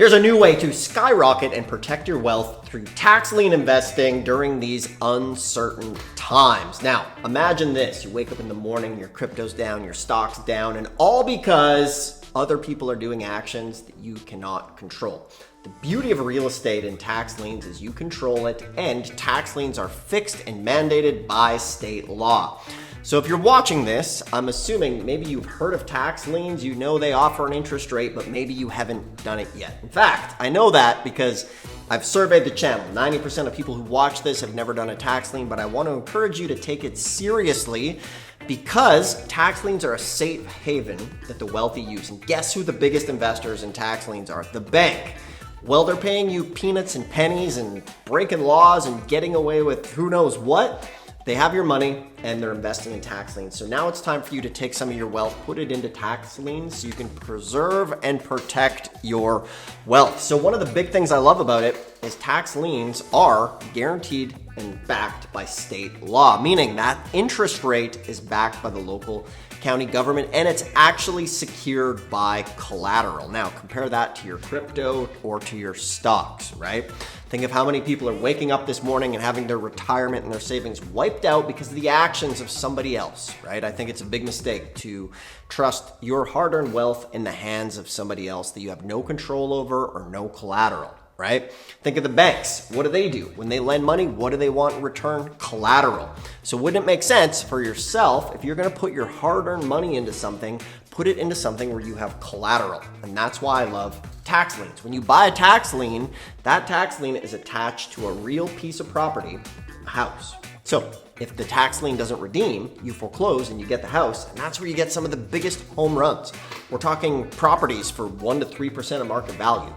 Here's a new way to skyrocket and protect your wealth through tax lien investing during these uncertain times. Now, imagine this. You wake up in the morning, your crypto's down, your stock's down, and all because other people are doing actions that you cannot control. The beauty of real estate and tax liens is you control it, and tax liens are fixed and mandated by state law. So if you're watching this, I'm assuming maybe you've heard of tax liens, you know they offer an interest rate, but maybe you haven't done it yet. In fact, I know that because I've surveyed the channel. 90% of people who watch this have never done a tax lien, but I want to encourage you to take it seriously because tax liens are a safe haven that the wealthy use. And guess who the biggest investors in tax liens are? The bank. Well, they're paying you peanuts and pennies and breaking laws and getting away with who knows what. They have your money and they're investing in tax liens. So now it's time for you to take some of your wealth, put it into tax liens so you can preserve and protect your wealth. So one of the big things I love about it is tax liens are guaranteed and backed by state law, meaning that interest rate is backed by the local county government and it's actually secured by collateral. Now compare that to your crypto or to your stocks, right? Think of how many people are waking up this morning and having their retirement and their savings wiped out because of the actions of somebody else, right? I think it's a big mistake to trust your hard-earned wealth in the hands of somebody else that you have no control over or no collateral, right? Think of the banks. What do? When they lend money, what do they want in return? Collateral. So wouldn't it make sense for yourself, if you're gonna put your hard-earned money into something, put it into something where you have collateral. And that's why I love tax liens. When you buy a tax lien, that tax lien is attached to a real piece of property, a house. So if the tax lien doesn't redeem, you foreclose and you get the house, and that's where you get some of the biggest home runs. We're talking properties for 1 to 3% of market value.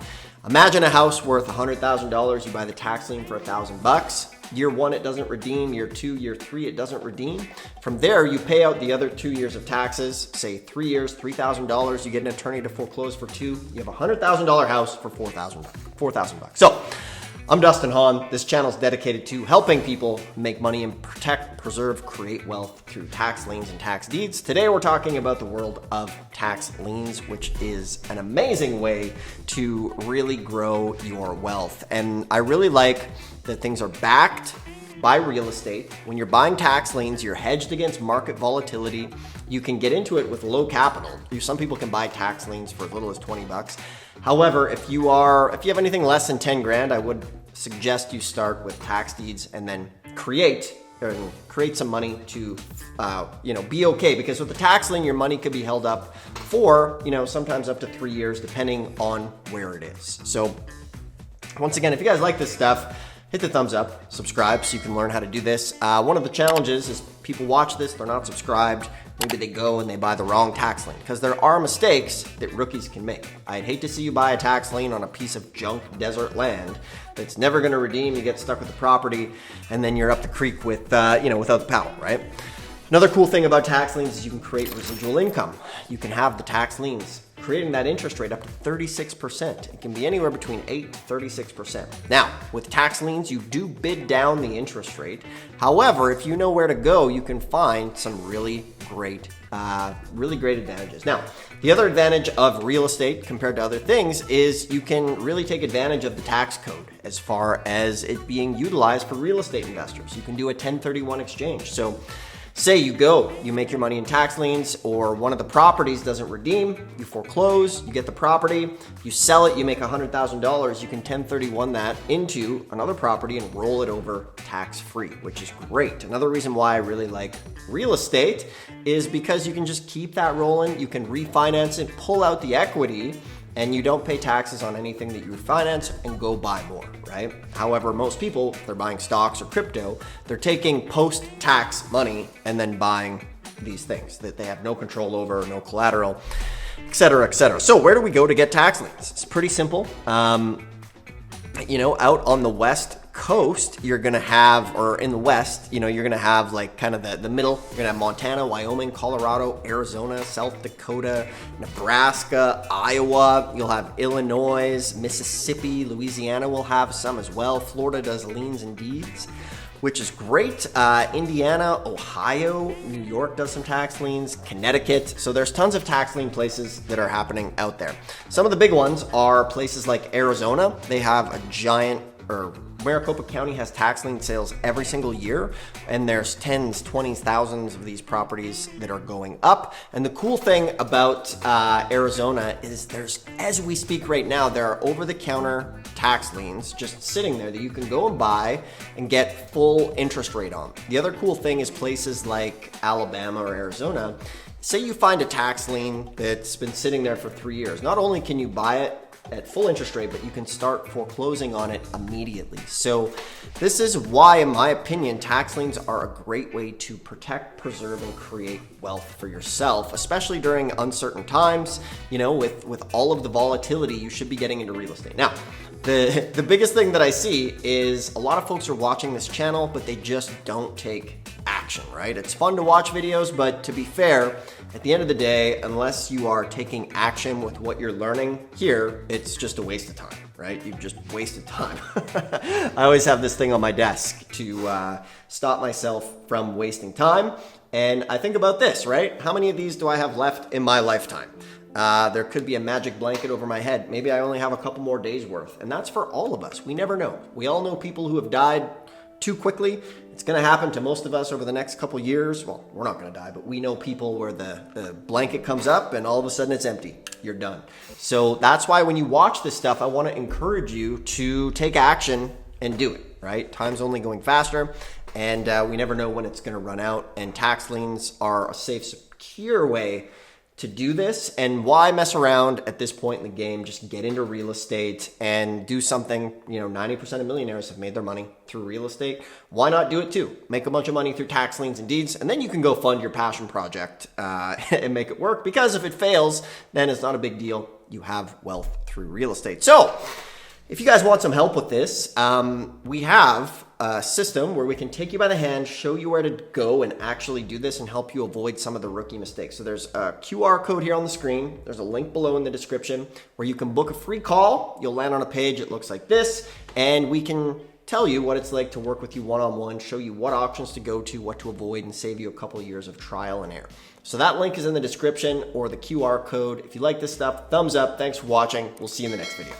Imagine a house worth $100,000, you buy the tax lien for $1,000. Year 1, it doesn't redeem. Year 2, year 3, it doesn't redeem. From there, you pay out the other 2 years of taxes, say 3 years, $3,000. You get an attorney to foreclose for 2. You have a $100,000 house for $4,000. So I'm Dustin Hahn. This channel is dedicated to helping people make money and protect, preserve, create wealth through tax liens and tax deeds. Today, we're talking about the world of tax liens, which is an amazing way to really grow your wealth. And I really like that things are backed by real estate. When you're buying tax liens, you're hedged against market volatility. You can get into it with low capital. Some people can buy tax liens for as little as 20 bucks. However, if you have anything less than 10 grand, I would suggest you start with tax deeds and then create some money to be okay, because with the tax lien your money could be held up for sometimes up to 3 years depending on where it is. So once again, if you guys like this stuff, hit the thumbs up, subscribe so you can learn how to do this. One of the challenges is people watch this, they're not subscribed. Maybe they go and they buy the wrong tax lien, because there are mistakes that rookies can make. I'd hate to see you buy a tax lien on a piece of junk desert land that's never going to redeem. You get stuck with the property and then you're up the creek with, without the paddle, right? Another cool thing about tax liens is you can create residual income. You can have the tax liens creating that interest rate up to 36%. It can be anywhere between 8 to 36%. Now, with tax liens, you do bid down the interest rate. However, if you know where to go, you can find some really great advantages. Now, the other advantage of real estate compared to other things is you can really take advantage of the tax code as far as it being utilized for real estate investors. You can do a 1031 exchange. So say you make your money in tax liens, or one of the properties doesn't redeem, you foreclose, you get the property, you sell it, you make $100,000, you can 1031 that into another property and roll it over tax-free, which is great. Another reason why I really like real estate is because you can just keep that rolling, you can refinance it, pull out the equity, and you don't pay taxes on anything that you refinance and go buy more, right? However, most people, they're buying stocks or crypto, they're taking post-tax money and then buying these things that they have no control over, no collateral, et cetera, et cetera. So where do we go to get tax liens? It's pretty simple. Out on the West Coast, you're gonna have, or in the West, you're gonna have like kind of the middle. You're gonna have Montana, Wyoming, Colorado, Arizona, South Dakota, Nebraska, Iowa. You'll have Illinois, Mississippi, Louisiana will have some as well. Florida does liens and deeds. which is great. Indiana, Ohio, New York does some tax liens, Connecticut. So there's tons of tax lien places that are happening out there. Some of the big ones are places like Arizona. They have a giant, or Maricopa County has tax lien sales every single year, and there's tens, 20s, thousands of these properties that are going up. And the cool thing about Arizona is as we speak right now, there are over-the-counter tax liens just sitting there that you can go and buy and get full interest rate on. The other cool thing is places like Alabama or Arizona. Say you find a tax lien that's been sitting there for 3 years. Not only can you buy it at full interest rate, but you can start foreclosing on it immediately. So this is why, in my opinion, tax liens are a great way to protect, preserve, and create wealth for yourself, especially during uncertain times. You know, with all of the volatility, you should be getting into real estate. Now, the biggest thing that I see is a lot of folks are watching this channel, but they just don't take action, right? It's fun to watch videos, but to be fair, at the end of the day, unless you are taking action with what you're learning here, it's just a waste of time, right? You've just wasted time. I always have this thing on my desk to stop myself from wasting time. And I think about this, right? How many of these do I have left in my lifetime? There could be a magic blanket over my head. Maybe I only have a couple more days worth. And that's for all of us. We never know. We all know people who have died too quickly. It's going to happen to most of us over the next couple years. Well, we're not going to die, but we know people where the blanket comes up and all of a sudden it's empty. You're done. So that's why when you watch this stuff, I want to encourage you to take action and do it, right? Time's only going faster, and we never know when it's going to run out. And tax liens are a safe, secure way to do this. And why mess around at this point in the game? Just get into real estate and do something. You know, 90% of millionaires have made their money through real estate. Why not do it too? Make a bunch of money through tax liens and deeds, and then you can go fund your passion project and make it work. Because if it fails, then it's not a big deal. You have wealth through real estate. So if you guys want some help with this, we have a system where we can take you by the hand, show you where to go and actually do this and help you avoid some of the rookie mistakes. So there's a QR code here on the screen. There's a link below in the description where you can book a free call. You'll land on a page. It looks like this, and we can tell you what it's like to work with you one-on-one, show you what options to go to, what to avoid, and save you a couple of years of trial and error. So that link is in the description or the QR code. If you like this stuff, thumbs up. Thanks for watching. We'll see you in the next video.